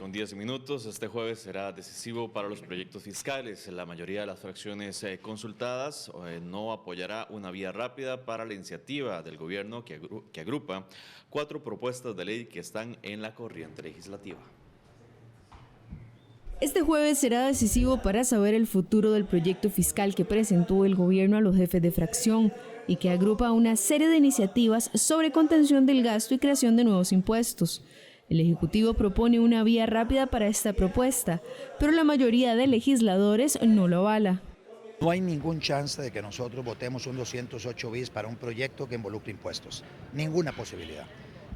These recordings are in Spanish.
Con 10 minutos, este jueves será decisivo para los proyectos fiscales. La mayoría de las fracciones consultadas no apoyará una vía rápida para la iniciativa del gobierno que agrupa 4 propuestas de ley que están en la corriente legislativa. Este jueves será decisivo para saber el futuro del proyecto fiscal que presentó el gobierno a los jefes de fracción y que agrupa una serie de iniciativas sobre contención del gasto y creación de nuevos impuestos. El Ejecutivo propone una vía rápida para esta propuesta, pero la mayoría de legisladores no lo avala. No hay ningún chance de que nosotros votemos un 208 bis para un proyecto que involucre impuestos. Ninguna posibilidad.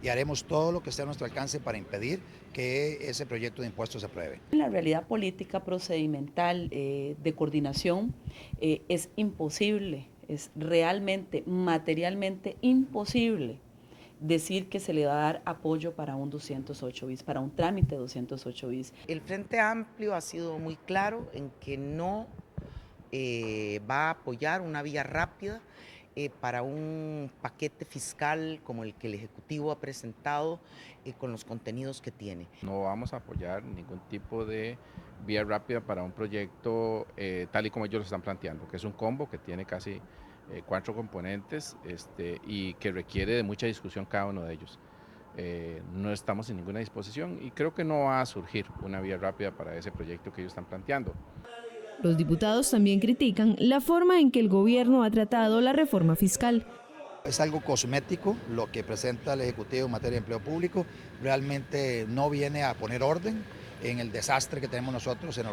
Y haremos todo lo que esté a nuestro alcance para impedir que ese proyecto de impuestos se apruebe. La realidad política procedimental de coordinación es imposible, es realmente, materialmente imposible decir que se le va a dar apoyo para un 208 bis, para un trámite 208 bis. El Frente Amplio ha sido muy claro en que no va a apoyar una vía rápida para un paquete fiscal como el que el Ejecutivo ha presentado con los contenidos que tiene. No vamos a apoyar ningún tipo de vía rápida para un proyecto tal y como ellos lo están planteando, que es un combo que tiene casi 4 componentes y que requiere de mucha discusión cada uno de ellos. No estamos en ninguna disposición y creo que no va a surgir una vía rápida para ese proyecto que ellos están planteando. Los diputados también critican la forma en que el gobierno ha tratado la reforma fiscal. Es algo cosmético lo que presenta el Ejecutivo en materia de empleo público, realmente no viene a poner orden en el desastre que tenemos nosotros en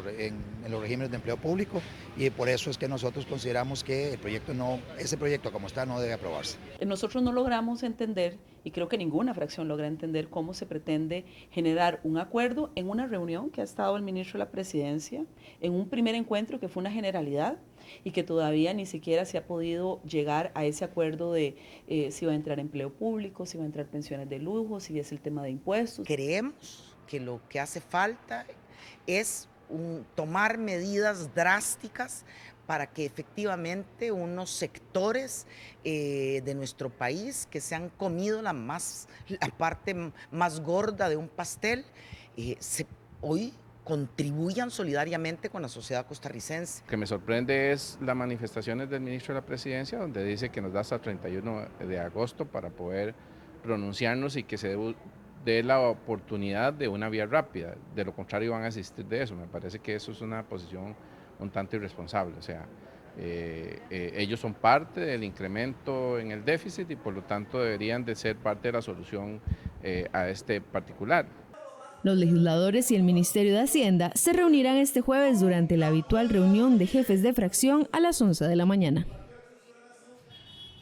los regímenes de empleo público y por eso es que nosotros consideramos que ese proyecto como está no debe aprobarse. Nosotros no logramos entender, y creo que ninguna fracción logra entender, cómo se pretende generar un acuerdo en una reunión que ha estado el ministro de la Presidencia, en un primer encuentro que fue una generalidad y que todavía ni siquiera se ha podido llegar a ese acuerdo de si va a entrar empleo público, si va a entrar pensiones de lujo, si es el tema de impuestos. Creemos que lo que hace falta es tomar medidas drásticas para que efectivamente unos sectores de nuestro país que se han comido la parte más gorda de un pastel, hoy contribuyan solidariamente con la sociedad costarricense. Lo que me sorprende es las manifestaciones del ministro de la Presidencia, donde dice que nos da hasta el 31 de agosto para poder pronunciarnos y que se dé la oportunidad de una vía rápida. De lo contrario van a asistir de eso. Me parece que eso es una posición un tanto irresponsable. O sea, ellos son parte del incremento en el déficit y por lo tanto deberían de ser parte de la solución a este particular. Los legisladores y el Ministerio de Hacienda se reunirán este jueves durante la habitual reunión de jefes de fracción a las 11 de la mañana.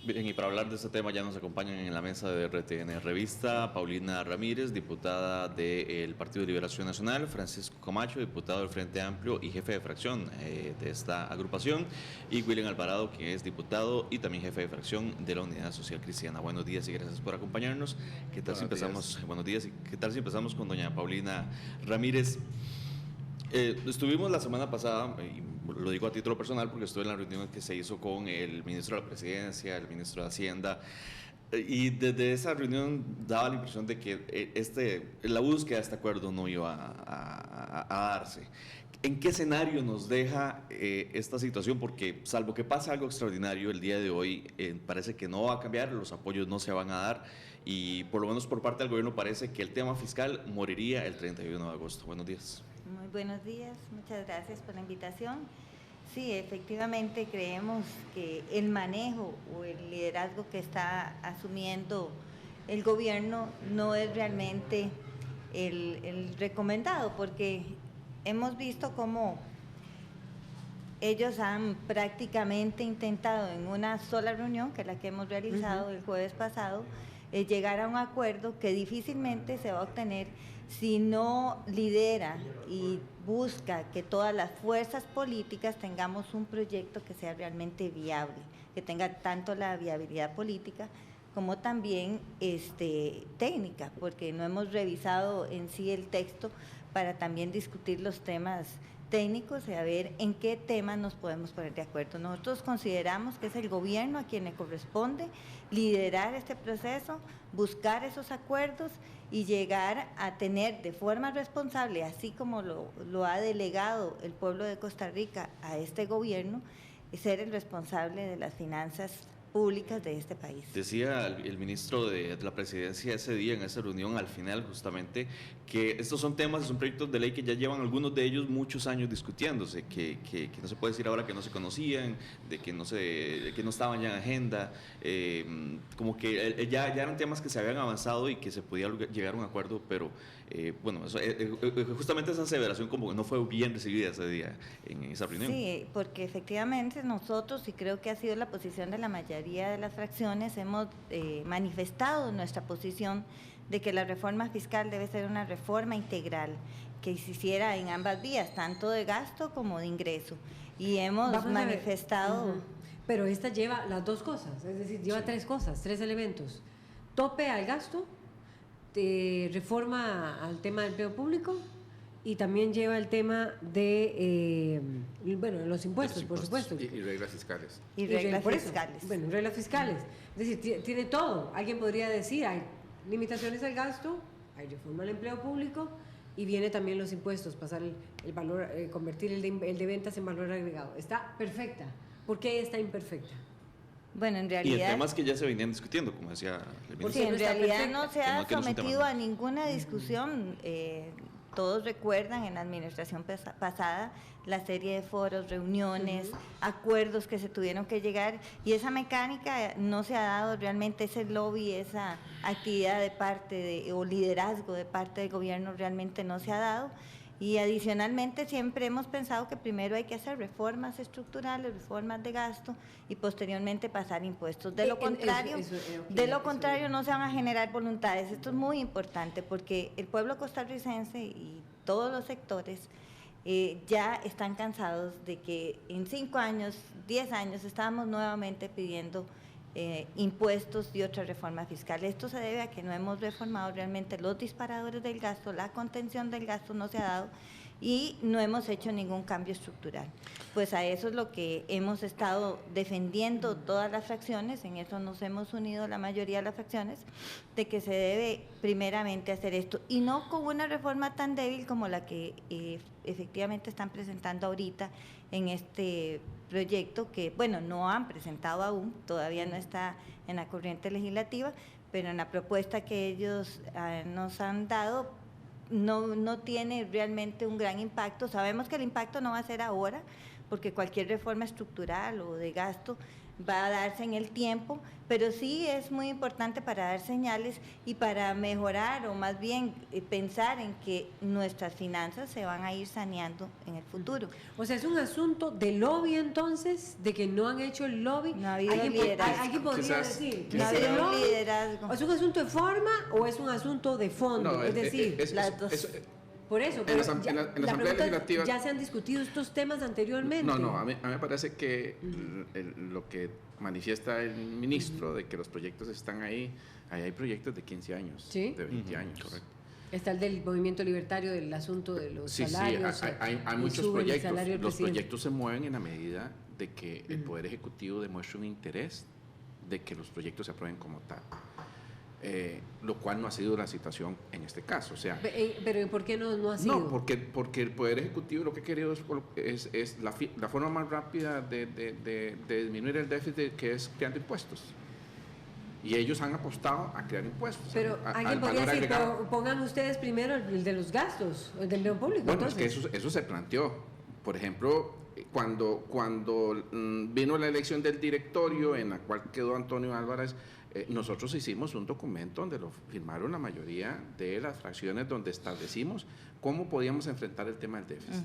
Bien, y para hablar de este tema ya nos acompañan en la mesa de RTN Revista Paulina Ramírez, diputada del Partido de Liberación Nacional, Francisco Camacho, diputado del Frente Amplio y jefe de fracción de esta agrupación, y William Alvarado, que es diputado y también jefe de fracción de la Unidad Social Cristiana. Buenos días y gracias por acompañarnos. ¿Qué tal si empezamos? Buenos días. ¿Qué tal si empezamos con doña Paulina Ramírez? Estuvimos la semana pasada, y lo digo a título personal porque estuve en la reunión que se hizo con el ministro de la Presidencia, el ministro de Hacienda, y desde esa reunión daba la impresión de que la búsqueda de este acuerdo no iba a darse. ¿En qué escenario nos deja esta situación? Porque salvo que pase algo extraordinario el día de hoy, parece que no va a cambiar, los apoyos no se van a dar y por lo menos por parte del gobierno parece que el tema fiscal moriría el 31 de agosto. Buenos días. Muy buenos días, muchas gracias por la invitación. Sí, efectivamente creemos que el manejo o el liderazgo que está asumiendo el gobierno no es realmente el recomendado, porque hemos visto cómo ellos han prácticamente intentado en una sola reunión, que es la que hemos realizado el jueves pasado, llegar a un acuerdo que difícilmente se va a obtener si no lidera y busca que todas las fuerzas políticas tengamos un proyecto que sea realmente viable, que tenga tanto la viabilidad política como también técnica, porque no hemos revisado en sí el texto para también discutir los temas técnicos y a ver en qué temas nos podemos poner de acuerdo. Nosotros consideramos que es el gobierno a quien le corresponde liderar este proceso, buscar esos acuerdos y llegar a tener de forma responsable, así como lo ha delegado el pueblo de Costa Rica a este gobierno, ser el responsable de las finanzas públicas de este país. Decía el ministro de la presidencia ese día, en esa reunión, al final justamente, que estos son temas, son proyectos de ley que ya llevan algunos de ellos muchos años discutiéndose, que no se puede decir ahora que no se conocían, de que no estaban ya en agenda, como que ya eran temas que se habían avanzado y que se podía llegar a un acuerdo, pero bueno, justamente esa aseveración como que no fue bien recibida ese día en esa reunión. Sí, porque efectivamente nosotros, y creo que ha sido la posición de la mayoría de las fracciones, hemos manifestado nuestra posición de que la reforma fiscal debe ser una reforma integral, que se hiciera en ambas vías, tanto de gasto como de ingreso. Y hemos manifestado... Pero esta lleva las dos cosas, es decir, lleva tres cosas, tres elementos. Tope al gasto, reforma al tema del empleo público y también lleva el tema de, los impuestos, por supuesto. Y reglas fiscales. Y reglas fiscales. Bueno, reglas fiscales. Es decir, tiene todo. Alguien podría decir, hay limitaciones al gasto, hay reforma al empleo público y viene también los impuestos, pasar el valor, convertir el de ventas en valor agregado. Está perfecta. ¿Por qué está imperfecta? Bueno, en realidad... Y temas que ya se venían discutiendo, como decía el ministro. Sí, en realidad no se ha sometido a ninguna discusión. Todos recuerdan en la administración pasada la serie de foros, reuniones, acuerdos que se tuvieron que llegar, y esa mecánica no se ha dado realmente, ese lobby, esa actividad de parte o liderazgo de parte del gobierno realmente no se ha dado. Y adicionalmente siempre hemos pensado que primero hay que hacer reformas estructurales, reformas de gasto y posteriormente pasar impuestos. De lo contrario, no se van a generar voluntades. Esto es muy importante porque el pueblo costarricense y todos los sectores ya están cansados de que en 5 años, 10 años estamos nuevamente pidiendo impuestos y otra reforma fiscal. Esto se debe a que no hemos reformado realmente los disparadores del gasto, la contención del gasto no se ha dado y no hemos hecho ningún cambio estructural. Pues a eso es lo que hemos estado defendiendo todas las fracciones, en eso nos hemos unido la mayoría de las fracciones, de que se debe primeramente hacer esto y no con una reforma tan débil como la que efectivamente están presentando ahorita en este proyecto que, bueno, no han presentado aún, todavía no está en la corriente legislativa, pero en la propuesta que ellos nos han dado no tiene realmente un gran impacto. Sabemos que el impacto no va a ser ahora, porque cualquier reforma estructural o de gasto va a darse en el tiempo, pero sí es muy importante para dar señales y para mejorar o más bien pensar en que nuestras finanzas se van a ir saneando en el futuro. O sea, es un asunto de lobby entonces, de que no han hecho el lobby. No ha habido liderazgo. ¿Alguien podría decir? No ha habido liderazgo. ¿Es un asunto de forma o es un asunto de fondo? No, es decir, las dos. Por eso, pero en la Asamblea Legislativa ¿ya se han discutido estos temas anteriormente? No, a mí me parece que lo que manifiesta el ministro de que los proyectos están ahí hay proyectos de 15 años, ¿sí? De 20 años. Correcto. Está el del movimiento libertario del asunto de los salarios. Sí, hay muchos proyectos. Los proyectos se mueven en la medida de que el Poder Ejecutivo demuestre un interés de que los proyectos se aprueben como tal. Lo cual no ha sido la situación en este caso. O sea, pero ¿por qué no ha sido? No, porque el Poder Ejecutivo lo que ha querido es la forma más rápida de disminuir el déficit, que es creando impuestos. Y ellos han apostado a crear impuestos. Pero alguien podría decir, pero pongan ustedes primero el de los gastos, el del empleo público. Bueno, entonces. es que eso se planteó. Por ejemplo, cuando vino la elección del directorio, en la cual quedó Antonio Álvarez, nosotros hicimos un documento donde lo firmaron la mayoría de las fracciones, donde establecimos cómo podíamos enfrentar el tema del déficit.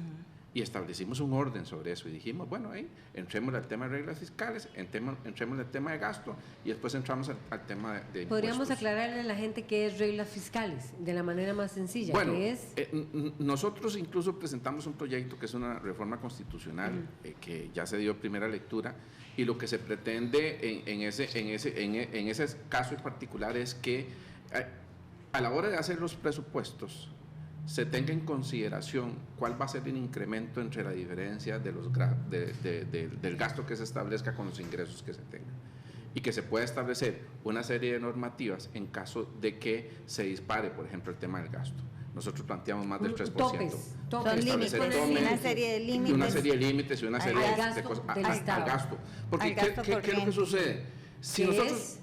Y establecimos un orden sobre eso y dijimos, bueno, entremos al tema de reglas fiscales, entremos al tema de gasto y después entramos al tema de impuestos. Podríamos aclararle a la gente qué es reglas fiscales de la manera más sencilla. Bueno, que es... nosotros incluso presentamos un proyecto que es una reforma constitucional que ya se dio primera lectura, y lo que se pretende en ese caso en particular es que a la hora de hacer los presupuestos se tenga en consideración cuál va a ser el incremento entre la diferencia de del gasto que se establezca con los ingresos que se tengan, y que se pueda establecer una serie de normativas en caso de que se dispare, por ejemplo, el tema del gasto. Nosotros planteamos más del 3%. Topes. Son límites, una serie de límites. Una serie de límites y una serie de cosas al gasto. Porque ¿qué es lo que sucede? Si nosotros,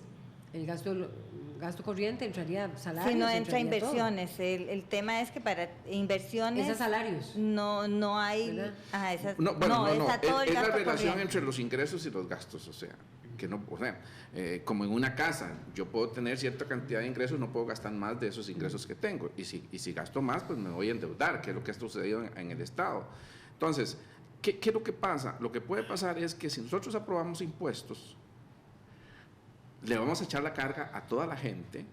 el gasto corriente entraría salarios. Si no entra inversiones, el tema es que para inversiones... Esos salarios. No hay... Es la relación corriente entre los ingresos y los gastos, o sea, como en una casa, yo puedo tener cierta cantidad de ingresos, no puedo gastar más de esos ingresos que tengo, y si gasto más, pues me voy a endeudar, que es lo que ha sucedido en el Estado. Entonces, ¿qué es lo que pasa? Lo que puede pasar es que si nosotros aprobamos impuestos, le vamos a echar la carga a toda la gente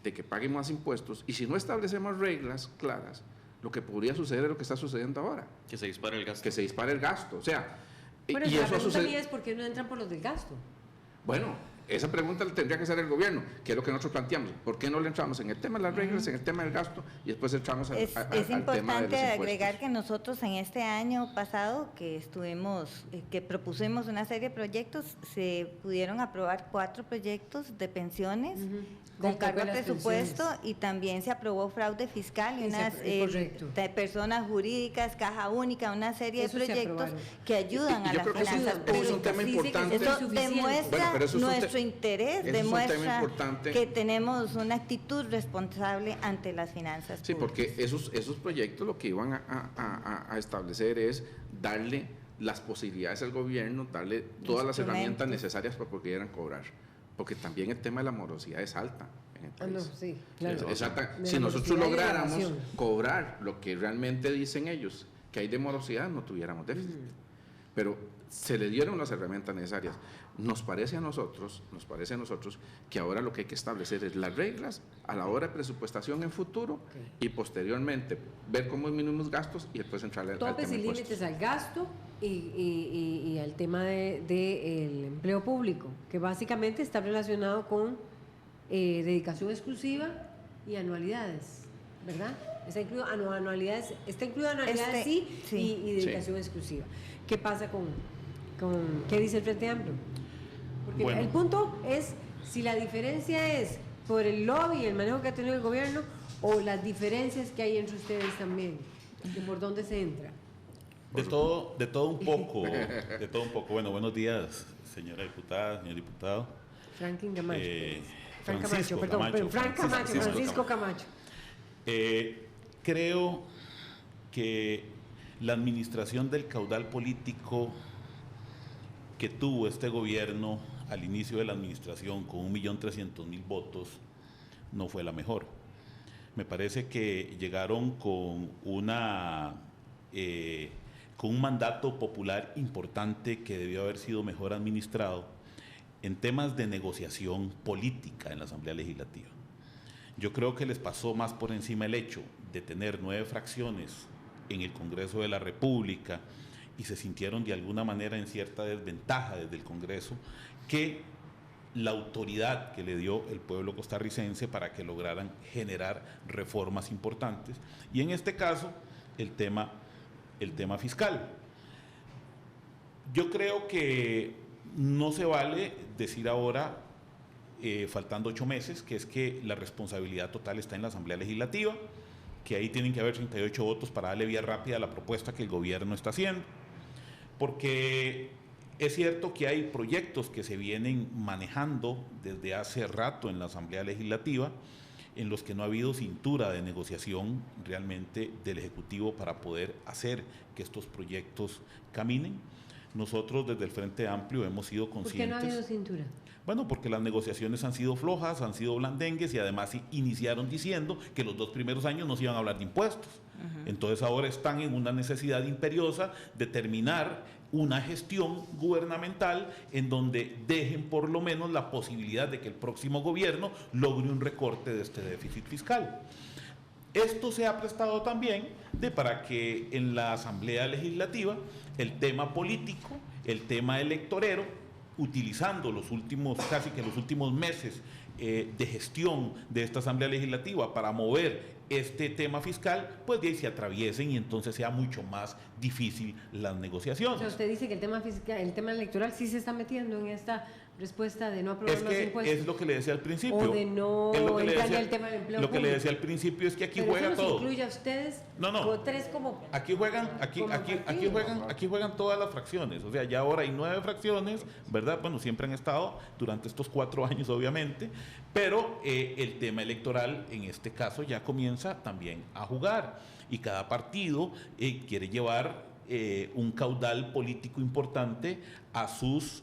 de que paguen más impuestos, y si no establecemos reglas claras, lo que podría suceder es lo que está sucediendo ahora. Que se dispare el gasto. Que se dispare el gasto, o sea... Bueno, y la eso pregunta mía es ¿por qué no entran por los del gasto? Bueno, esa pregunta la tendría que hacer el gobierno, que es lo que nosotros planteamos. ¿Por qué no le entramos en el tema de las reglas, en el tema del gasto, y después entramos al tema de los impuestos? Es importante agregar que nosotros en este año pasado que propusimos una serie de proyectos, se pudieron aprobar 4 proyectos de pensiones con cargo al presupuesto, y también se aprobó fraude fiscal y unas de personas jurídicas, caja única, una serie de proyectos que ayudan a las finanzas públicas. Es un tema importante. Eso demuestra nuestro interés, demuestra que tenemos una actitud responsable ante las finanzas públicas. Sí, porque esos proyectos lo que iban a establecer es darle las posibilidades al gobierno, darle todas las herramientas necesarias para que pudieran cobrar. Porque también el tema de la morosidad es alta en el país. No, sí, claro. Es alta. Si nosotros lográramos cobrar lo que realmente dicen ellos que hay de morosidad, no tuviéramos déficit. Pero se le dieron las herramientas necesarias. Nos parece a nosotros que ahora lo que hay que establecer es las reglas a la hora de presupuestación en futuro, y posteriormente ver cómo disminuimos gastos y después entrarle al tema de topes y límites al gasto y al tema del empleo público, que básicamente está relacionado con dedicación exclusiva y anualidades, ¿verdad? Está incluido anualidades, sí. Y dedicación exclusiva. ¿Qué pasa con qué dice el Frente Amplio? Porque el punto es si la diferencia es por el lobby y el manejo que ha tenido el gobierno, o las diferencias que hay entre ustedes también, y por dónde se entra. De todo un poco. Bueno, buenos días, señora diputada, señor diputado. Franklin Camacho. Francisco Camacho. Creo que la administración del caudal político que tuvo este gobierno al inicio de la administración, con 1.300.000 votos, no fue la mejor. Me parece que llegaron con un mandato popular importante que debió haber sido mejor administrado en temas de negociación política en la Asamblea Legislativa. Yo creo que les pasó más por encima el hecho de tener 9 fracciones en el Congreso de la República, y se sintieron de alguna manera en cierta desventaja desde el Congreso, que la autoridad que le dio el pueblo costarricense para que lograran generar reformas importantes, y en este caso el tema fiscal. Yo creo que no se vale decir ahora, faltando 8 meses, que es que la responsabilidad total está en la Asamblea Legislativa, que ahí tienen que haber 38 votos para darle vía rápida a la propuesta que el gobierno está haciendo, porque es cierto que hay proyectos que se vienen manejando desde hace rato en la Asamblea Legislativa, en los que no ha habido cintura de negociación realmente del Ejecutivo para poder hacer que estos proyectos caminen. Nosotros desde el Frente Amplio hemos sido conscientes... ¿Por qué no ha habido cintura? Bueno, porque las negociaciones han sido flojas, han sido blandengues, y además iniciaron diciendo que los 2 primeros años no se iban a hablar de impuestos. Entonces ahora están en una necesidad imperiosa de terminar una gestión gubernamental en donde dejen por lo menos la posibilidad de que el próximo gobierno logre un recorte de este déficit fiscal. Esto se ha prestado también para que en la Asamblea Legislativa el tema político, el tema electorero, utilizando casi que los últimos meses de gestión de esta Asamblea Legislativa para mover este tema fiscal, pues de ahí se atraviesen y entonces sea mucho más difícil las negociaciones. O sea, usted dice que el tema fiscal, el tema electoral sí se está metiendo en esta respuesta de no aprobar los impuestos. Es lo que le decía al principio. O de no entrar en el tema del empleo público. Lo que le decía al principio es que aquí pero juega eso todo. incluye a ustedes. No. Tres como. Aquí juegan todas las fracciones. O sea, ya ahora hay 9 fracciones, ¿verdad? Bueno, siempre han estado durante estos 4 años, obviamente. Pero el tema electoral, en este caso, ya comienza también a jugar. Y cada partido quiere llevar un caudal político importante a sus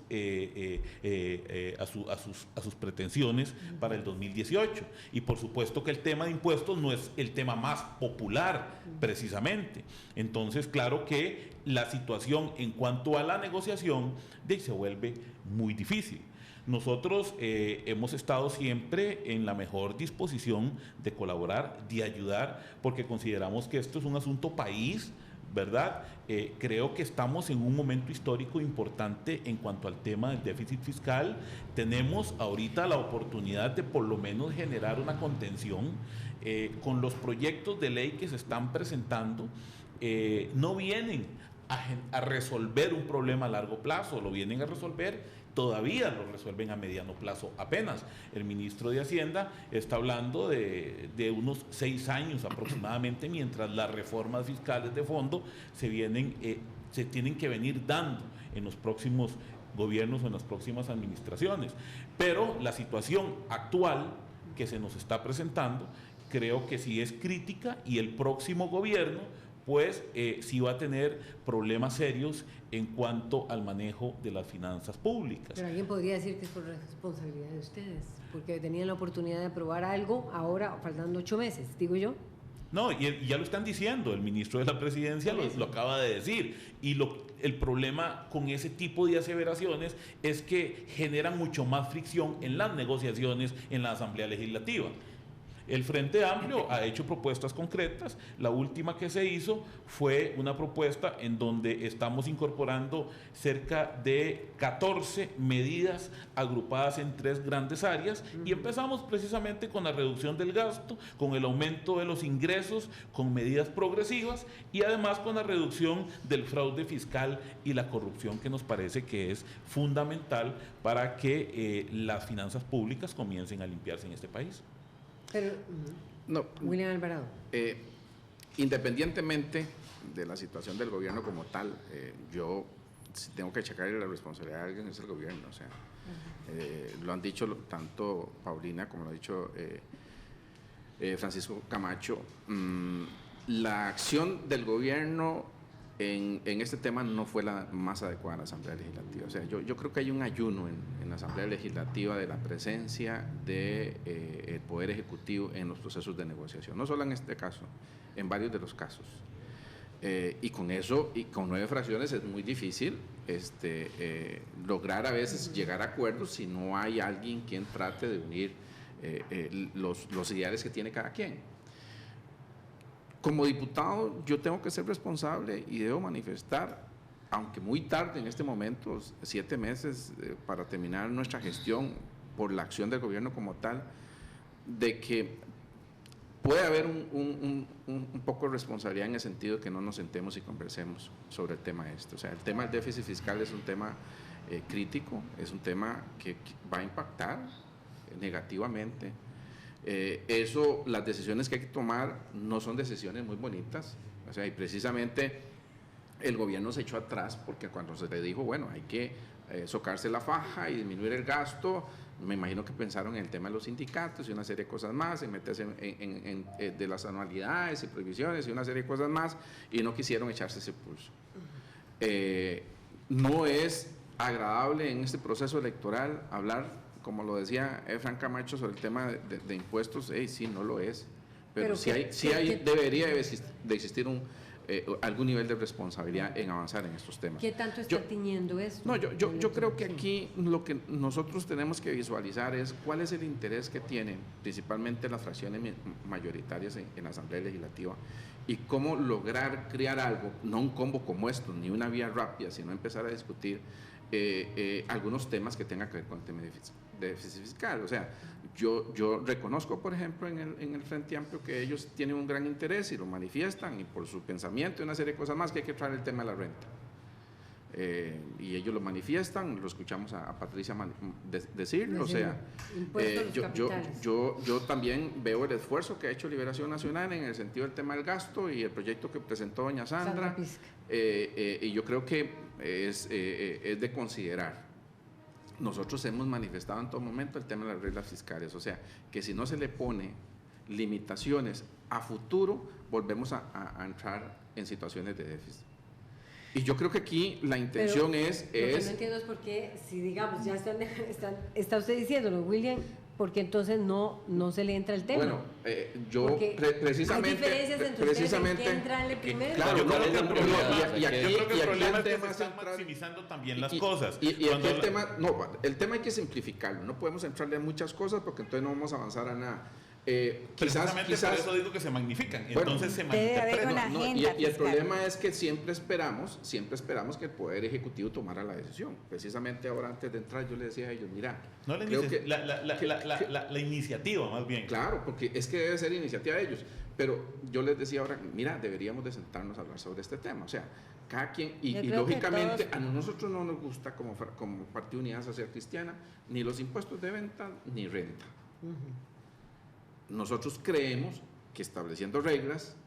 pretensiones para el 2018. Y por supuesto que el tema de impuestos no es el tema más popular precisamente. Entonces, claro que la situación en cuanto a la negociación se vuelve muy difícil. Nosotros hemos estado siempre en la mejor disposición de colaborar, de ayudar, porque consideramos que esto es un asunto país, ¿verdad? Creo que estamos en un momento histórico importante en cuanto al tema del déficit fiscal. Tenemos ahorita la oportunidad de por lo menos generar una contención con los proyectos de ley que se están presentando. No vienen a resolver un problema a largo plazo, lo vienen a resolver. Todavía lo resuelven a mediano plazo apenas. El ministro de Hacienda está hablando de unos 6 años aproximadamente, mientras las reformas fiscales de fondo se tienen que venir dando en los próximos gobiernos o en las próximas administraciones. Pero la situación actual que se nos está presentando, creo que sí es crítica, y el próximo gobierno pues sí va a tener problemas serios en cuanto al manejo de las finanzas públicas. Pero alguien podría decir que es por responsabilidad de ustedes, porque tenían la oportunidad de aprobar algo, ahora faltando 8 meses, digo yo. No, y ya lo están diciendo, el ministro de la Presidencia lo acaba de decir, y el problema con ese tipo de aseveraciones es que generan mucho más fricción en las negociaciones en la Asamblea Legislativa. El Frente Amplio ha hecho propuestas concretas. La última que se hizo fue una propuesta en donde estamos incorporando cerca de 14 medidas agrupadas en 3 grandes áreas, y empezamos precisamente con la reducción del gasto, con el aumento de los ingresos, con medidas progresivas, y además con la reducción del fraude fiscal y la corrupción, que nos parece que es fundamental para que las finanzas públicas comiencen a limpiarse en este país. Pero, no, William Alvarado. Independientemente de la situación del gobierno como tal, yo si tengo que achacarle la responsabilidad a alguien, es el gobierno. O sea, lo han dicho tanto Paulina como lo ha dicho Francisco Camacho. La acción del gobierno en este tema no fue la más adecuada en la Asamblea Legislativa. O sea, yo creo que hay un ayuno en la Asamblea Legislativa de la presencia del Poder Ejecutivo en los procesos de negociación. No solo en este caso, en varios de los casos. Y con eso, y con 9 fracciones, es muy difícil lograr a veces llegar a acuerdos si no hay alguien quien trate de unir los ideales que tiene cada quien. Como diputado, yo tengo que ser responsable y debo manifestar, aunque muy tarde en este momento, 7 meses para terminar nuestra gestión por la acción del gobierno como tal, de que puede haber un poco de responsabilidad en el sentido de que no nos sentemos y conversemos sobre el tema este. O sea, el tema del déficit fiscal es un tema crítico, es un tema que va a impactar negativamente. Las decisiones que hay que tomar no son decisiones muy bonitas, o sea, y precisamente el gobierno se echó atrás porque cuando se le dijo, bueno, hay que socarse la faja y disminuir el gasto, me imagino que pensaron en el tema de los sindicatos y una serie de cosas más, en meterse de las anualidades y prohibiciones y una serie de cosas más, y no quisieron echarse ese pulso. No es agradable en este proceso electoral hablar, como lo decía Efraín Camacho, sobre el tema de impuestos. Sí, no lo es, pero debería de existir algún nivel de responsabilidad en avanzar en estos temas. ¿Qué tanto está tiñendo esto? No, yo creo que aquí lo que nosotros tenemos que visualizar es cuál es el interés que tienen principalmente las fracciones mayoritarias en la Asamblea Legislativa, y cómo lograr crear algo, no un combo como esto, ni una vía rápida, sino empezar a discutir algunos temas que tengan que ver con el tema de déficit. déficit fiscal. O sea, yo reconozco, por ejemplo, en el Frente Amplio que ellos tienen un gran interés y lo manifiestan, y por su pensamiento y una serie de cosas más, que hay que traer el tema de la renta. Y ellos lo manifiestan, lo escuchamos a Patricia decirlo, o sea, yo también veo el esfuerzo que ha hecho Liberación Nacional en el sentido del tema del gasto y el proyecto que presentó doña Sandra, y yo creo que es de considerar. Nosotros hemos manifestado en todo momento el tema de las reglas fiscales, o sea, que si no se le pone limitaciones a futuro, volvemos a entrar en situaciones de déficit. Y yo creo que aquí la intención es... Lo que no entiendo es por qué, si digamos, ya está usted diciéndolo, William, porque entonces no se le entra el tema. Bueno, yo precisamente... Hay diferencias entre ustedes en qué entrarle primero. Claro, yo creo que el problema es que están maximizando también las cosas. Y aquí el tema hay que simplificarlo, no podemos entrarle a muchas cosas porque entonces no vamos a avanzar a nada. Precisamente por eso digo que se magnifican, entonces se malinterpretan. Y el problema es que siempre esperamos que el Poder Ejecutivo tomara la decisión. Precisamente ahora, antes de entrar, yo le decía a ellos, mira... No la iniciativa, más bien. Claro, porque es que debe ser iniciativa de ellos. Pero yo les decía ahora, mira, deberíamos de sentarnos a hablar sobre este tema. O sea, cada quien, y lógicamente a nosotros no nos gusta como Partido Unidad Social Cristiana, ni los impuestos de venta, ni renta. Nosotros creemos que estableciendo reglas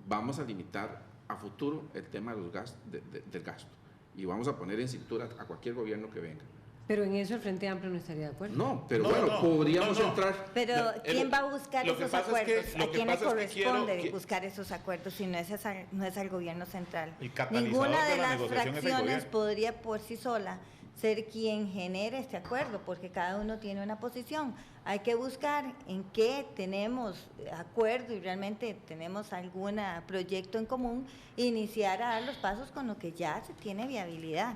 vamos a limitar a futuro el tema de los gastos, del gasto, y vamos a poner en cintura a cualquier gobierno que venga. Pero en eso el Frente Amplio no estaría de acuerdo. No, pero podríamos entrar... Pero ¿quién va a buscar esos acuerdos? ¿A quién le corresponde buscar esos acuerdos si no es al gobierno central? Ninguna de las fracciones podría por sí sola ser quien genere este acuerdo, porque cada uno tiene una posición. Hay que buscar en qué tenemos acuerdo y realmente tenemos algún proyecto en común e iniciar a dar los pasos con lo que ya se tiene viabilidad.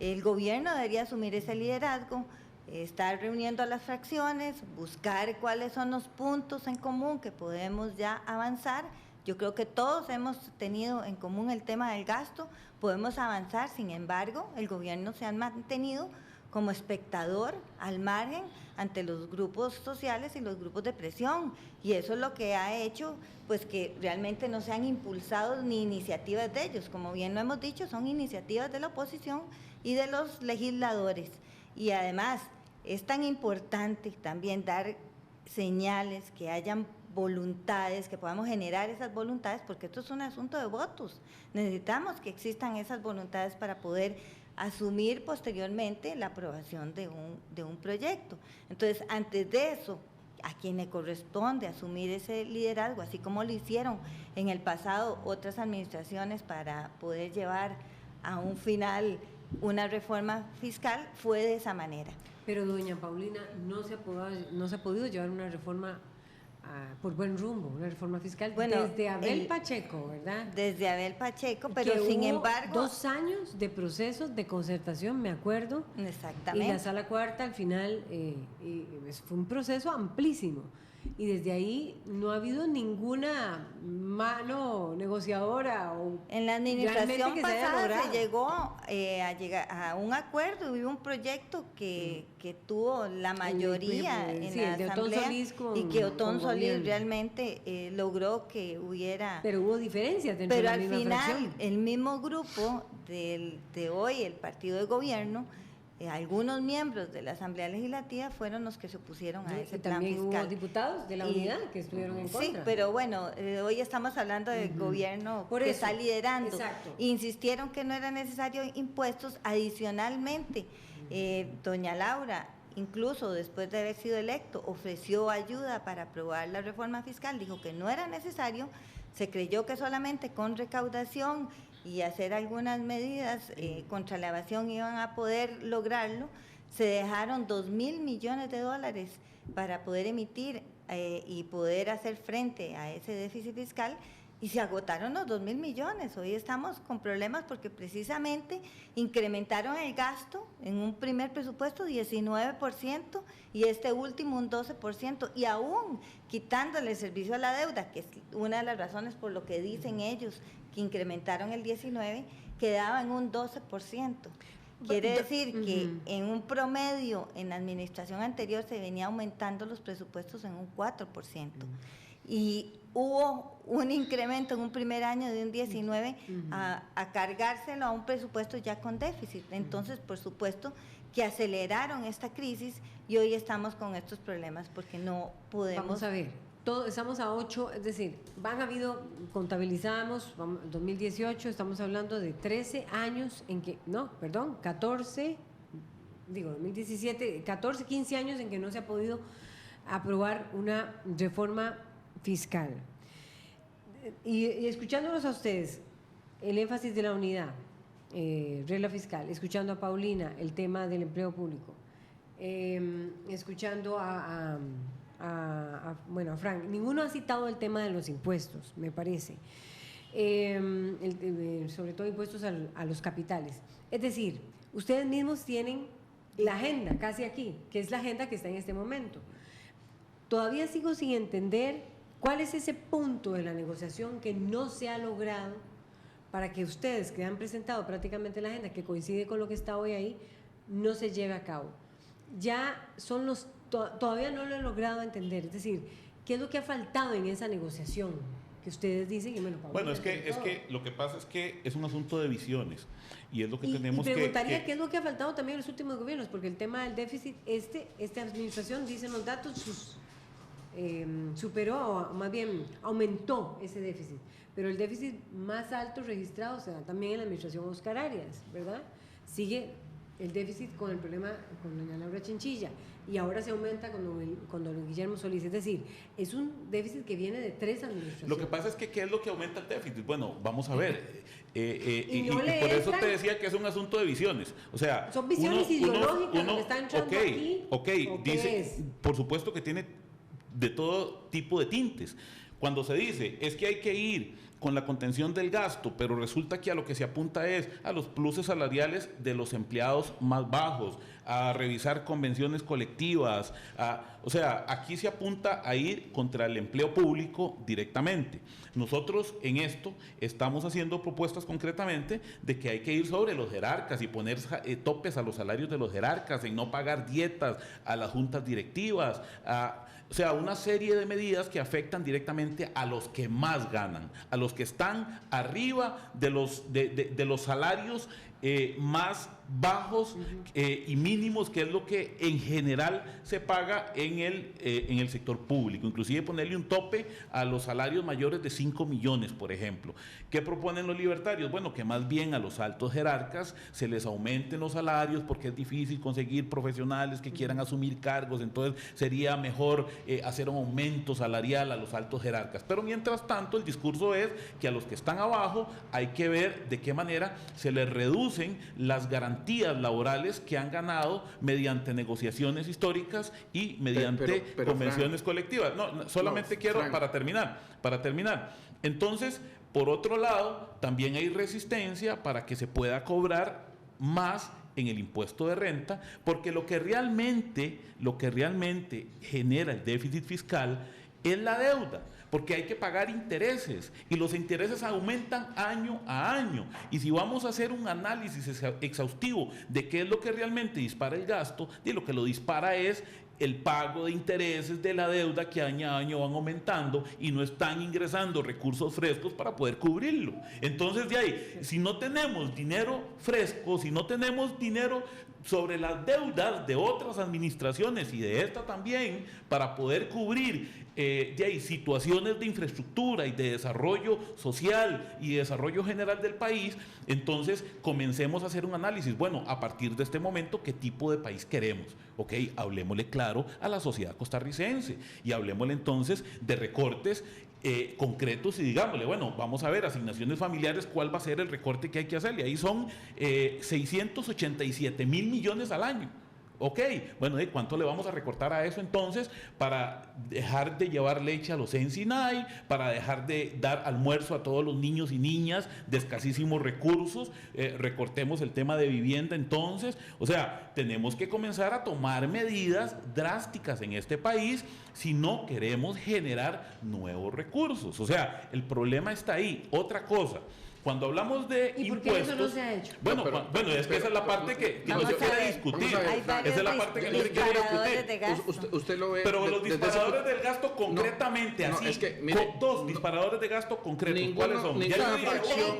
El gobierno debería asumir ese liderazgo, estar reuniendo a las fracciones, buscar cuáles son los puntos en común que podemos ya avanzar. Yo creo que todos hemos tenido en común el tema del gasto, podemos avanzar, sin embargo, el gobierno se ha mantenido como espectador al margen ante los grupos sociales y los grupos de presión, y eso es lo que ha hecho pues que realmente no se han impulsado ni iniciativas de ellos, como bien lo hemos dicho, son iniciativas de la oposición y de los legisladores, y además es tan importante también dar señales, que hayan voluntades, que podamos generar esas voluntades, porque esto es un asunto de votos. Necesitamos que existan esas voluntades para poder asumir posteriormente la aprobación de un proyecto. Entonces, antes de eso, a quien le corresponde asumir ese liderazgo, así como lo hicieron en el pasado otras administraciones para poder llevar a un final una reforma fiscal, fue de esa manera. Pero doña Paulina, no se ha podido llevar una reforma por buen rumbo, una reforma fiscal, desde Abel Pacheco, ¿verdad? Desde Abel Pacheco, pero sin embargo... 2 años de procesos de concertación, me acuerdo. Exactamente. Y la Sala Cuarta al final fue un proceso amplísimo. Y desde ahí no ha habido ninguna mano negociadora o en la administración pasada se llegó a un acuerdo, hubo un proyecto que tuvo la mayoría en la asamblea y que Otón Solís realmente logró que hubiera... Pero hubo diferencias dentro de la misma fracción. Pero al final el mismo grupo de hoy, el partido de gobierno, algunos miembros de la Asamblea Legislativa fueron los que se opusieron a ese plan fiscal. También hubo diputados de la unidad que estuvieron en contra. Sí, pero bueno, hoy estamos hablando del gobierno que está liderando. Exacto. Insistieron que no era necesario impuestos adicionalmente. Doña Laura, incluso después de haber sido electo, ofreció ayuda para aprobar la reforma fiscal, dijo que no era necesario, se creyó que solamente con recaudación y hacer algunas medidas contra la evasión iban a poder lograrlo. Se dejaron $2.000 millones para poder emitir y poder hacer frente a ese déficit fiscal, y se agotaron los 2.000 millones. Hoy estamos con problemas porque precisamente incrementaron el gasto en un primer presupuesto 19% y este último un 12%, y aún quitándole el servicio a la deuda, que es una de las razones por lo que dicen ellos que incrementaron el 19%, quedaba en un 12%. Quiere decir que en un promedio, en la administración anterior se venía aumentando los presupuestos en un 4%. Y hubo un incremento en un primer año de un 19% a cargárselo a un presupuesto ya con déficit. Entonces, por supuesto, que aceleraron esta crisis y hoy estamos con estos problemas porque no podemos... Vamos a ver, estamos a 8, es decir, contabilizamos, 2018, estamos hablando de 13 años en que, 2017, 14, 15 años en que no se ha podido aprobar una reforma fiscal. Y escuchándolos a ustedes, el énfasis de la unidad, regla fiscal, escuchando a Paulina, el tema del empleo público, escuchando a Frank, ninguno ha citado el tema de los impuestos, me parece, sobre todo impuestos a los capitales. Es decir, ustedes mismos tienen la agenda casi aquí, que es la agenda que está en este momento. Todavía sigo sin entender cuál es ese punto de la negociación que no se ha logrado para que ustedes, que han presentado prácticamente la agenda, que coincide con lo que está hoy ahí, no se lleve a cabo. Ya todavía no lo he logrado entender, es decir, ¿qué es lo que ha faltado en esa negociación? Que ustedes dicen, bueno, es que lo que pasa es que es un asunto de visiones y es lo que tenemos que... Y preguntaría qué es lo que ha faltado también en los últimos gobiernos, porque el tema del déficit, esta administración, dicen los datos, superó, o más bien aumentó ese déficit, pero el déficit más alto registrado se da también en la administración Óscar Arias, ¿verdad? Sigue el déficit con el problema con doña Laura Chinchilla y ahora se aumenta con don Guillermo Solís, es decir, es un déficit que viene de 3 administraciones. Lo que pasa es que ¿qué es lo que aumenta el déficit? Bueno, vamos a ver, y por eso te decía que es un asunto de visiones, o sea... Son visiones ideológicas lo que está entrando aquí. Dice, por supuesto que tiene de todo tipo de tintes. Cuando se dice es que hay que ir con la contención del gasto, pero resulta que a lo que se apunta es a los pluses salariales de los empleados más bajos, a revisar convenciones colectivas, o sea, aquí se apunta a ir contra el empleo público directamente. Nosotros en esto estamos haciendo propuestas concretamente de que hay que ir sobre los jerarcas y poner topes a los salarios de los jerarcas, en no pagar dietas a las juntas directivas, o sea, una serie de medidas que afectan directamente a los que más ganan, a los que están arriba de los salarios más bajos y mínimos, que es lo que en general se paga en el sector público. Inclusive ponerle un tope a los salarios mayores de 5 millones, por ejemplo. ¿Qué proponen los libertarios? Bueno, que más bien a los altos jerarcas se les aumenten los salarios porque es difícil conseguir profesionales que quieran asumir cargos, entonces sería mejor hacer un aumento salarial a los altos jerarcas. Pero mientras tanto el discurso es que a los que están abajo hay que ver de qué manera se les reducen las garantías laborales que han ganado mediante negociaciones históricas y mediante convenciones colectivas. No, solamente quiero, para terminar. Entonces, por otro lado, también hay resistencia para que se pueda cobrar más en el impuesto de renta, porque lo que realmente genera el déficit fiscal es la deuda, porque hay que pagar intereses y los intereses aumentan año a año. Y si vamos a hacer un análisis exhaustivo de qué es lo que realmente dispara el gasto, y lo que lo dispara es el pago de intereses de la deuda que año a año van aumentando y no están ingresando recursos frescos para poder cubrirlo. Entonces, de ahí, si no tenemos dinero fresco, si no tenemos dinero sobre las deudas de otras administraciones y de esta también, para poder cubrir de ahí situaciones de infraestructura y de desarrollo social y desarrollo general del país, entonces comencemos a hacer un análisis. Bueno, a partir de este momento, ¿qué tipo de país queremos? Ok, hablemosle claro a la sociedad costarricense y hablemosle entonces de recortes concretos y digámosle, bueno, vamos a ver, asignaciones familiares, ¿cuál va a ser el recorte que hay que hacerle? Ahí son 687,000 millones al año. Ok, bueno, ¿cuánto le vamos a recortar a eso entonces para dejar de llevar leche a los Ensinay, para dejar de dar almuerzo a todos los niños y niñas de escasísimos recursos? Recortemos el tema de vivienda entonces. O sea, tenemos que comenzar a tomar medidas drásticas en este país si no queremos generar nuevos recursos. O sea, el problema está ahí. Otra cosa, Cuando hablamos de ¿Y por qué impuestos, eso no se ha hecho? Bueno, bueno, es que esa es la parte que no se quiere discutir. Esa es la parte que no se quiere discutir. Usted lo ve. Pero los disparadores del gasto concretamente, así, es que, mire, con dos disparadores de gasto concretos, ¿cuáles son? Ninguna fracción,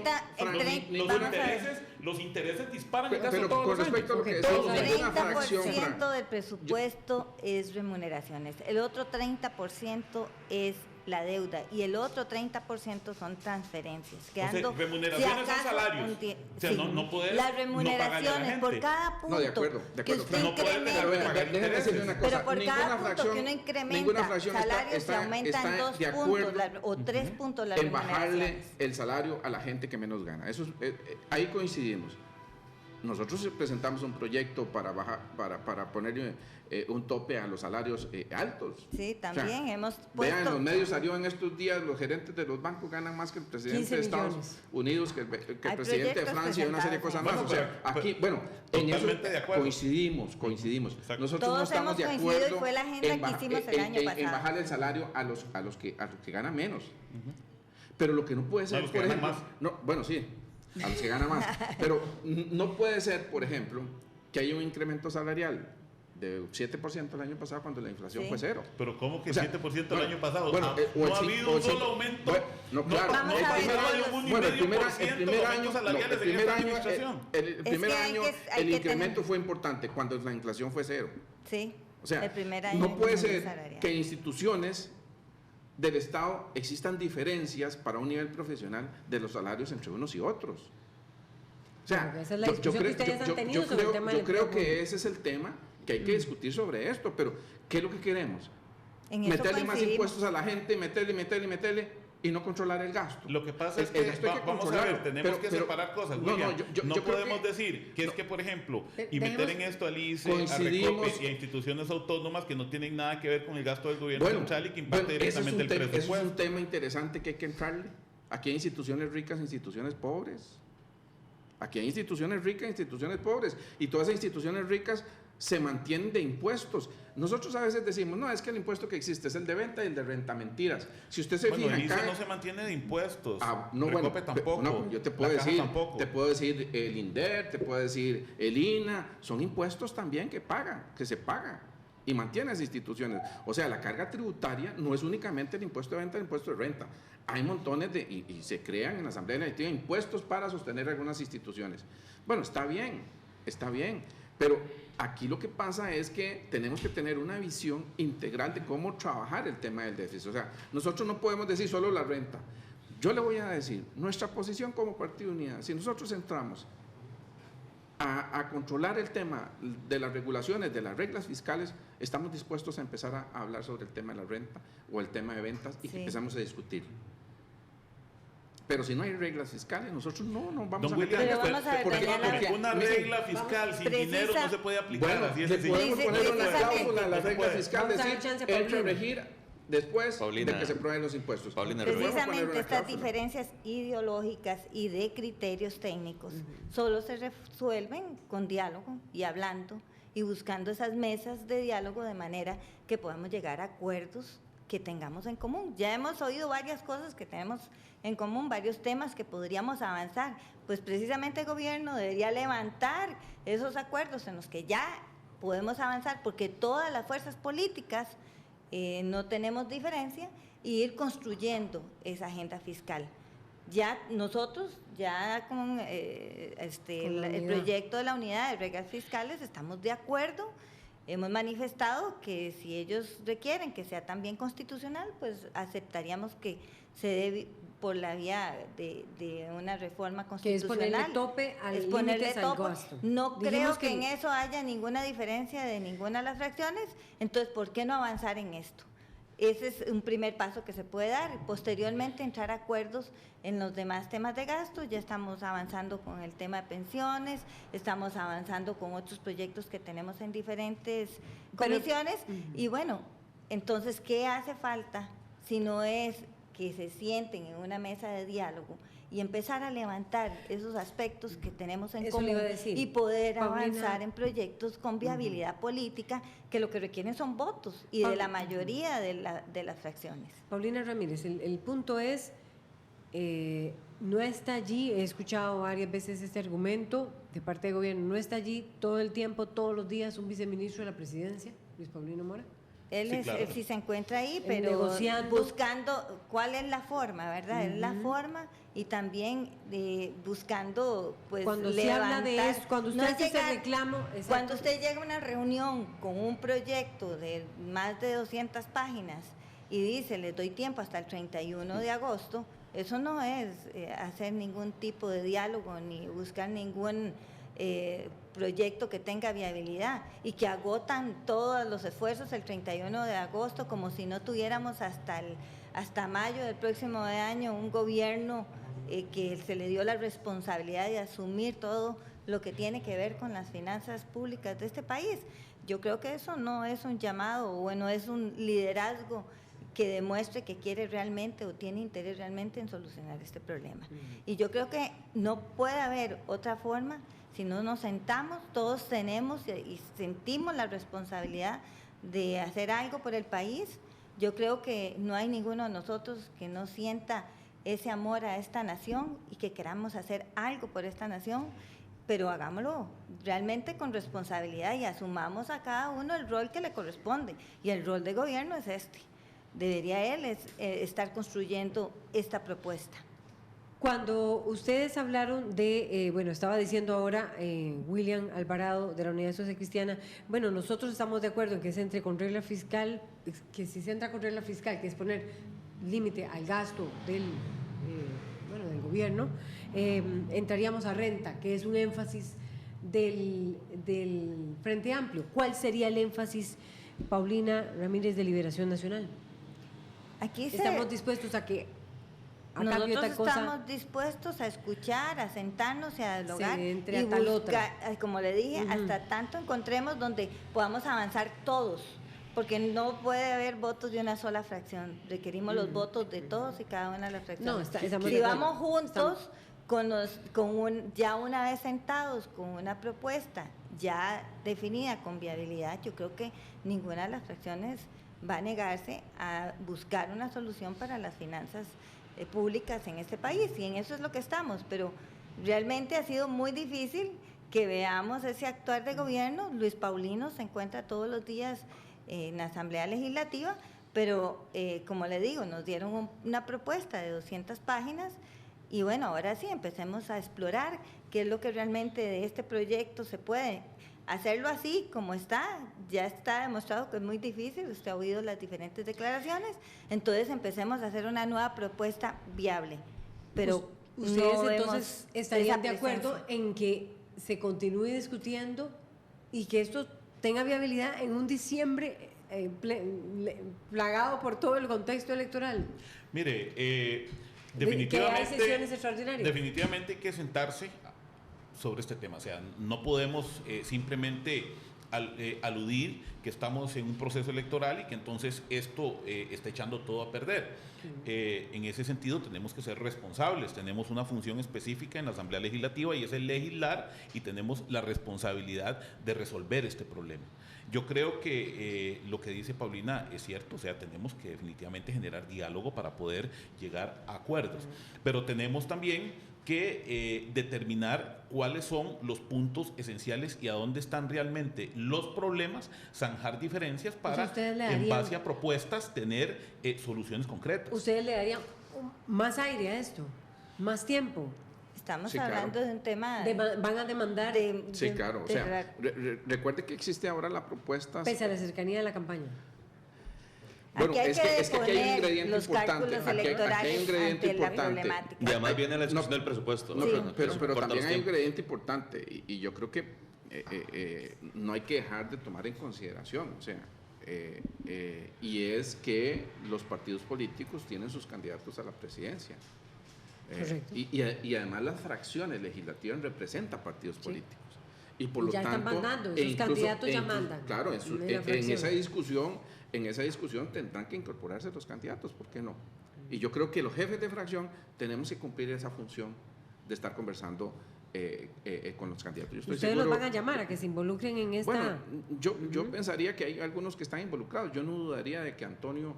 los intereses disparan el gasto pero todos con los respecto a lo que años. decimos, El ninguna fracción, 30% del presupuesto es remuneraciones, el otro 30% es la deuda y el otro 30% son transferencias. Quedando, o sea, remuneraciones son salarios. O sea, sí, no poder las remuneraciones por cada punto de acuerdo, que usted no incrementa. Déjeme decirle una cosa. Pero por cada punto que uno incrementa salarios se aumentan 2 puntos o 3 puntos las en bajarle remuneraciones. el salario a la gente que menos gana. Eso ahí coincidimos. Nosotros presentamos un proyecto para poner un tope a los salarios altos. Sí, también hemos puesto... Vean, en los medios salió en estos días, los gerentes de los bancos ganan más que el presidente de Estados Unidos, que el presidente de Francia y una serie de cosas más. O sea, aquí, bueno, en eso coincidimos. Nosotros todos no estamos de coincidido acuerdo y fue la agenda que hicimos el año pasado. en bajar el salario a los que ganan menos. Pero lo que no puede ser, por ejemplo... Bueno, sí, a los que ganan más. Pero no puede ser, por ejemplo, que haya un incremento salarial de 7% el año pasado cuando la inflación fue cero. Pero ¿cómo que 7% bueno, el año pasado? Bueno, no ha habido un solo aumento. No, claro. El primer año el incremento fue importante cuando la inflación fue cero. Sí, o sea, el primer año no puede ser que instituciones del Estado existan diferencias para un nivel profesional de los salarios entre unos y otros. O sea, esa es la discusión que ustedes han tenido sobre el tema del creo que ese es el tema que hay que discutir sobre esto, pero ¿qué es lo que queremos? Meterle más impuestos a la gente, meterle y no controlar el gasto. Lo que pasa es que, vamos a ver, tenemos que separar cosas. No podemos decir que es que, por ejemplo, y meter en esto al ICE, a Recope y a instituciones autónomas que no tienen nada que ver con el gasto del gobierno central y que impacte directamente el presupuesto. Eso es un tema interesante que hay que entrarle. Aquí hay instituciones ricas, instituciones pobres. Aquí hay instituciones ricas, instituciones pobres. Y todas esas instituciones ricas se mantienen de impuestos. Nosotros a veces decimos, no, es que el impuesto que existe es el de venta y el de renta. Mentiras. Si usted se fija... el ICE no se mantiene de impuestos. Recope tampoco. No, yo te puedo decir el INDER, te puedo decir el INA. Son impuestos también que se pagan. Y mantiene esas instituciones. O sea, la carga tributaria no es únicamente el impuesto de venta, el impuesto de renta. Hay montones y se crean en la Asamblea Legislativa impuestos para sostener algunas instituciones. Bueno, está bien, pero aquí lo que pasa es que tenemos que tener una visión integral de cómo trabajar el tema del déficit. O sea, nosotros no podemos decir solo la renta. Yo le voy a decir, nuestra posición como Partido Unidad, si nosotros entramos a controlar el tema de las regulaciones, de las reglas fiscales, estamos dispuestos a empezar a hablar sobre el tema de la renta o el tema de ventas y que empezamos a discutir. Pero si no hay reglas fiscales, nosotros no vamos a meter. Porque una regla fiscal sin dinero no se puede aplicar. Bueno, le podemos poner una cláusula a la regla fiscal, decir, entra a regir después de que se prueben los impuestos. Precisamente estas diferencias ideológicas y de criterios técnicos solo se resuelven con diálogo y hablando y buscando esas mesas de diálogo de manera que podamos llegar a acuerdos que tengamos en común. Ya hemos oído varias cosas que tenemos en común, varios temas que podríamos avanzar. Pues precisamente el gobierno debería levantar esos acuerdos en los que ya podemos avanzar, porque todas las fuerzas políticas no tenemos diferencia, y ir construyendo esa agenda fiscal. Ya nosotros, ya con el proyecto de la unidad de reglas fiscales, estamos de acuerdo. Hemos manifestado que si ellos requieren que sea también constitucional, pues aceptaríamos que se dé por la vía de una reforma constitucional. Que es ponerle tope al límites al gasto. No creo que en eso haya ninguna diferencia de ninguna de las fracciones, entonces ¿por qué no avanzar en esto? Ese es un primer paso que se puede dar. Posteriormente entrar a acuerdos en los demás temas de gasto. Ya estamos avanzando con el tema de pensiones, estamos avanzando con otros proyectos que tenemos en diferentes comisiones. Y bueno, entonces, ¿qué hace falta si no es que se sienten en una mesa de diálogo y empezar a levantar esos aspectos que tenemos en común y poder avanzar en proyectos con viabilidad política, que lo que requieren son votos y de la mayoría de las fracciones? Paulina Ramírez, el punto es no está allí, he escuchado varias veces este argumento de parte del gobierno, no está allí todo el tiempo, todos los días, un viceministro de la presidencia, Luis Paulino Mora. Él sí se encuentra ahí, pero negociando, buscando cuál es la forma, ¿verdad? Es la forma y también buscando, pues, cuando levantar. se habla de eso, cuando usted hace ese reclamo, exacto. Cuando usted llega a una reunión con un proyecto de más de 200 páginas y dice, le doy tiempo hasta el 31 de agosto, eso no es hacer ningún tipo de diálogo ni buscar ningún proyecto que tenga viabilidad y que agotan todos los esfuerzos el 31 de agosto como si no tuviéramos hasta mayo del próximo año un gobierno que se le dio la responsabilidad de asumir todo lo que tiene que ver con las finanzas públicas de este país. Yo creo que eso no es un llamado, bueno, es un liderazgo que demuestre que quiere realmente o tiene interés realmente en solucionar este problema. Y yo creo que no puede haber otra forma si no nos sentamos, todos tenemos y sentimos la responsabilidad de hacer algo por el país. Yo creo que no hay ninguno de nosotros que no sienta ese amor a esta nación y que queramos hacer algo por esta nación, pero hagámoslo realmente con responsabilidad y asumamos a cada uno el rol que le corresponde. Y el rol de gobierno es este. Debería él estar construyendo esta propuesta. Cuando ustedes hablaron de, bueno, estaba diciendo ahora William Alvarado de la Unidad Sociocristiana, bueno, nosotros estamos de acuerdo en que se entre con regla fiscal, que si se entra con regla fiscal, que es poner límite al gasto del gobierno, entraríamos a renta, que es un énfasis del Frente Amplio. ¿Cuál sería el énfasis, Paulina Ramírez, de Liberación Nacional? Aquí estamos dispuestos a que nosotros estamos dispuestos a escuchar, a sentarnos y a dialogar y buscar, como le dije, hasta tanto encontremos donde podamos avanzar todos, porque no puede haber votos de una sola fracción, requerimos los votos de todos y cada una de las fracciones. Si vamos juntos, ya una vez sentados con una propuesta ya definida con viabilidad, yo creo que ninguna de las fracciones va a negarse a buscar una solución para las finanzas públicas en este país, y en eso es lo que estamos, pero realmente ha sido muy difícil que veamos ese actuar de gobierno. Luis Paulino se encuentra todos los días en la Asamblea Legislativa, pero como le digo, nos dieron una propuesta de 200 páginas y bueno, ahora sí, empecemos a explorar qué es lo que realmente de este proyecto se puede. Hacerlo así como está, ya está demostrado que es muy difícil, usted ha oído las diferentes declaraciones, entonces empecemos a hacer una nueva propuesta viable. Pero ustedes entonces estarían de acuerdo en que se continúe discutiendo y que esto tenga viabilidad en un diciembre plagado por todo el contexto electoral. Mire, definitivamente, que hay sesiones extraordinarias. Definitivamente hay que sentarse sobre este tema, o sea, no podemos simplemente aludir que estamos en un proceso electoral y que entonces esto está echando todo a perder. En ese sentido tenemos que ser responsables, tenemos una función específica en la Asamblea Legislativa y es el legislar, y tenemos la responsabilidad de resolver este problema. Yo creo que lo que dice Paulina es cierto, o sea, tenemos que definitivamente generar diálogo para poder llegar a acuerdos, pero tenemos también que determinar cuáles son los puntos esenciales y a dónde están realmente los problemas, zanjar diferencias para, en base a propuestas, tener soluciones concretas. ¿Ustedes le darían más aire a esto? ¿Más tiempo? Estamos hablando de un tema... van a demandar... Sí, claro. O sea, recuerde que existe ahora la propuesta... Pese a la cercanía de la campaña. Bueno, aquí hay es que aquí hay un ingrediente los importante. Cálculos electorales aquí hay un ingrediente ante importante. La problemática. Y además viene la discusión del presupuesto. No, pero también hay un ingrediente importante y yo creo que no hay que dejar de tomar en consideración, o sea, y es que los partidos políticos tienen sus candidatos a la presidencia. Y además las fracciones legislativas representan partidos políticos. Y por lo ya tanto, están mandando, esos candidatos ya mandan. Claro, en esa discusión tendrán que incorporarse los candidatos, ¿por qué no? Y yo creo que los jefes de fracción tenemos que cumplir esa función de estar conversando con los candidatos. ¿Ustedes los van a llamar a que se involucren en esta...? Bueno, yo pensaría que hay algunos que están involucrados. Yo no dudaría de que Antonio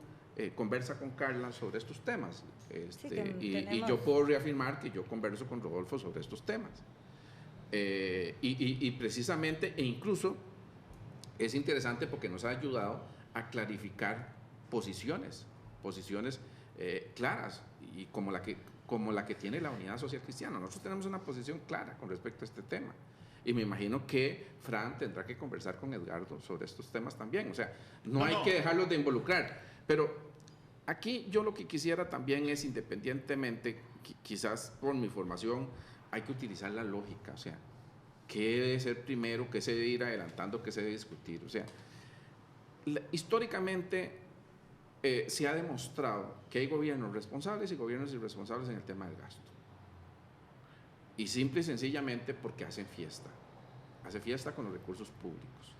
conversa con Carla sobre estos temas. Sí, y yo puedo reafirmar que yo converso con Rodolfo sobre estos temas. Y precisamente, e incluso es interesante porque nos ha ayudado a clarificar posiciones claras, y como la que tiene la Unidad Social Cristiana. Nosotros tenemos una posición clara con respecto a este tema. Y me imagino que Fran tendrá que conversar con Edgardo sobre estos temas también. O sea, no hay que dejarlos de involucrar. Pero aquí yo lo que quisiera también es, independientemente, quizás por mi formación, hay que utilizar la lógica. O sea, ¿qué debe ser primero? ¿Qué se debe ir adelantando? ¿Qué se debe discutir? O sea, históricamente se ha demostrado que hay gobiernos responsables y gobiernos irresponsables en el tema del gasto. Y simple y sencillamente porque hacen fiesta con los recursos públicos.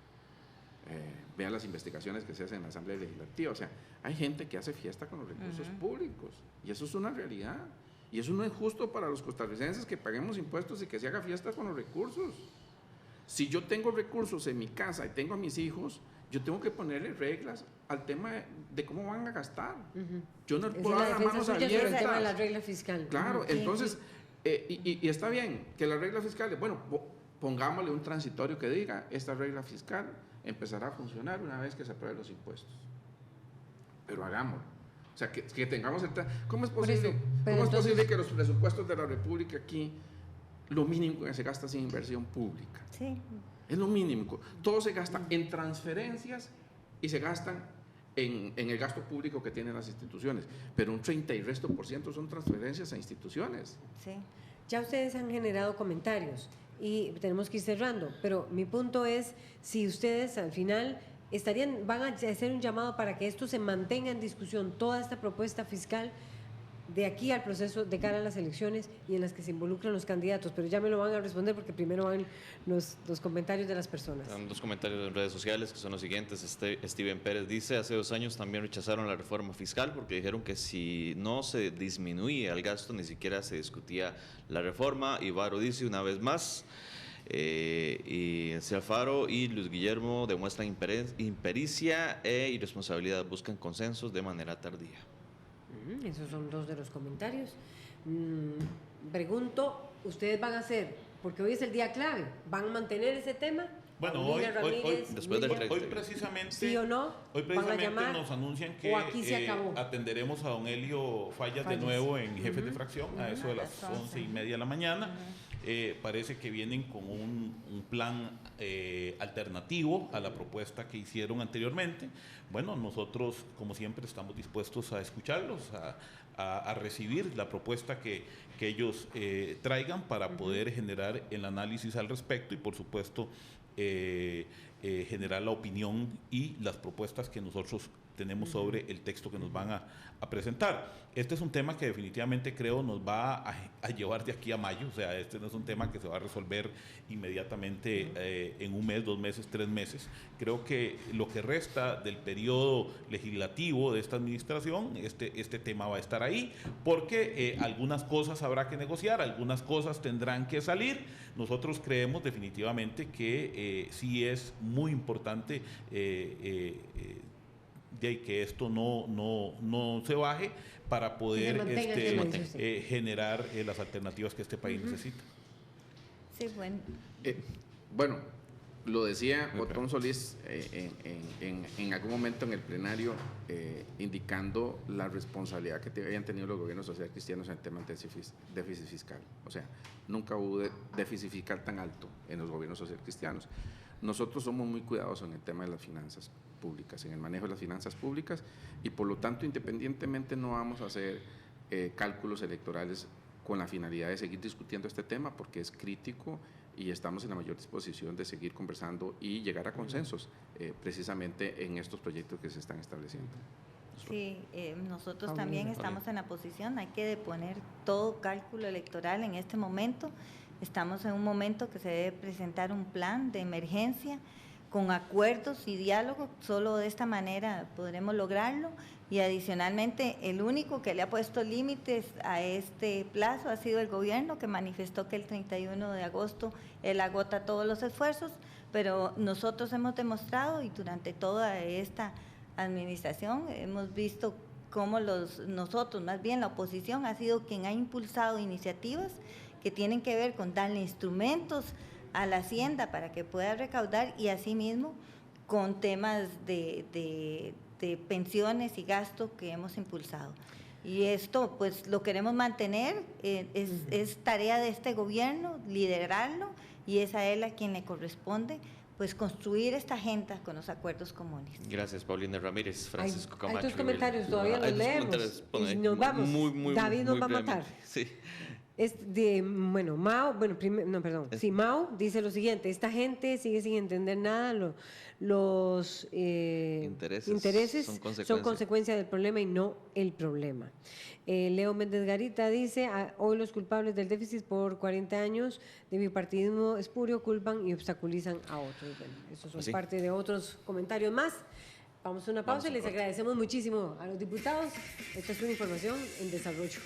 Vean las investigaciones que se hacen en la Asamblea Legislativa. O sea, hay gente que hace fiesta con los recursos públicos, y eso es una realidad. Y eso no es justo para los costarricenses, que paguemos impuestos y que se haga fiesta con los recursos. Si yo tengo recursos en mi casa y tengo a mis hijos, yo tengo que ponerle reglas al tema de cómo van a gastar. Yo no puedo dar las manos abiertas. El tema de la regla fiscal. Claro, entonces... Y está bien que la regla fiscal, bueno, pongámosle un transitorio que diga, esta regla fiscal empezará a funcionar una vez que se aprueben los impuestos. Pero hagámoslo. O sea, que tengamos el... ¿Cómo es posible que los presupuestos de la República aquí, lo mínimo que se gasta es en inversión pública? Sí. Es lo mínimo. Todo se gasta en transferencias y se gastan en el gasto público que tienen las instituciones, pero un 30% y resto son transferencias a instituciones. Sí. Ya ustedes han generado comentarios y tenemos que ir cerrando, pero mi punto es, si ustedes al final van a hacer un llamado para que esto se mantenga en discusión, toda esta propuesta fiscal, de aquí al proceso de cara a las elecciones y en las que se involucran los candidatos, pero ya me lo van a responder porque primero van los comentarios de las personas. Dos comentarios en redes sociales que son los siguientes. Steven Pérez dice: hace 2 años también rechazaron la reforma fiscal porque dijeron que si no se disminuía el gasto ni siquiera se discutía la reforma. Y Varo dice una vez más, y Alfaro y Luis Guillermo demuestran impericia e irresponsabilidad, buscan consensos de manera tardía. Esos son 2 de los comentarios. Pregunto, ¿ustedes van a hacer, porque hoy es el día clave, van a mantener ese tema? Bueno, hoy precisamente, ¿sí o no? Hoy precisamente nos anuncian que atenderemos a don Elio Fallas de nuevo en jefe de fracción a eso de las 11:30 de la mañana. Parece que vienen con un plan alternativo a la propuesta que hicieron anteriormente. Bueno, nosotros, como siempre, estamos dispuestos a escucharlos, a recibir la propuesta que ellos traigan para poder generar el análisis al respecto y, por supuesto, generar la opinión y las propuestas que nosotros tenemos sobre el texto que nos van a presentar. Este es un tema que definitivamente creo nos va a llevar de aquí a mayo. O sea, este no es un tema que se va a resolver inmediatamente en 1 mes, 2 meses, 3 meses. Creo que lo que resta del periodo legislativo de esta administración, este tema va a estar ahí, porque algunas cosas habrá que negociar, algunas cosas tendrán que salir. Nosotros creemos definitivamente que sí es muy importante de que esto no se baje para poder generar las alternativas que este país necesita. Sí, bueno. Bueno, lo decía Otón Solís en algún momento en el plenario, indicando la responsabilidad que habían tenido los gobiernos social cristianos en el tema del déficit fiscal. O sea, nunca hubo déficit fiscal tan alto en los gobiernos social cristianos. Nosotros somos muy cuidadosos en el tema de las finanzas públicas, en el manejo de las finanzas públicas, y por lo tanto, independientemente, no vamos a hacer cálculos electorales con la finalidad de seguir discutiendo este tema, porque es crítico y estamos en la mayor disposición de seguir conversando y llegar a consensos precisamente en estos proyectos que se están estableciendo. Sí, nosotros también estamos en la posición, hay que deponer todo cálculo electoral en este momento. Estamos en un momento que se debe presentar un plan de emergencia con acuerdos y diálogo, solo de esta manera podremos lograrlo, y adicionalmente el único que le ha puesto límites a este plazo ha sido el gobierno, que manifestó que el 31 de agosto él agota todos los esfuerzos, pero nosotros hemos demostrado, y durante toda esta administración hemos visto cómo nosotros, más bien la oposición, ha sido quien ha impulsado iniciativas que tienen que ver con darle instrumentos a la Hacienda para que pueda recaudar y asimismo con temas de pensiones y gastos que hemos impulsado. Y esto pues lo queremos mantener, es tarea de este gobierno liderarlo y es a él a quien le corresponde pues construir esta agenda con los acuerdos comunes. Gracias, Paulina Ramírez. Francisco Camacho. Hay tus comentarios, todavía los leemos. Y nos vamos. David nos va a matar. Sí. Mao dice lo siguiente: esta gente sigue sin entender nada, los intereses son consecuencia del problema y no el problema. Leo Méndez Garita dice: hoy los culpables del déficit por 40 años de bipartidismo espurio culpan y obstaculizan a otros. Bueno, esos son parte de otros comentarios más. Vamos a una pausa y les agradecemos muchísimo a los diputados. Esta es una información en desarrollo.